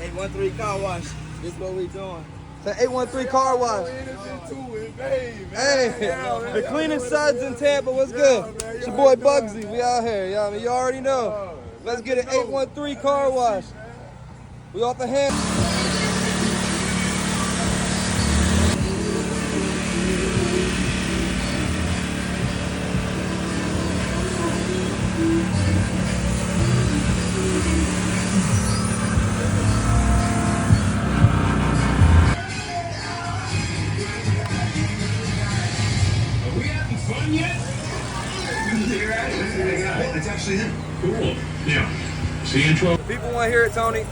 813 car wash. This is what we doing. The 813 car wash. Hey, the cleaning suds in Tampa. What's good? It's your boy Bugsy. We out here. You know what I mean? You already know. Let's get an 813 car wash. We off the hand. Fun yet? It's actually him. Cool. Yeah. See you in 12. People want to hear it, Tony.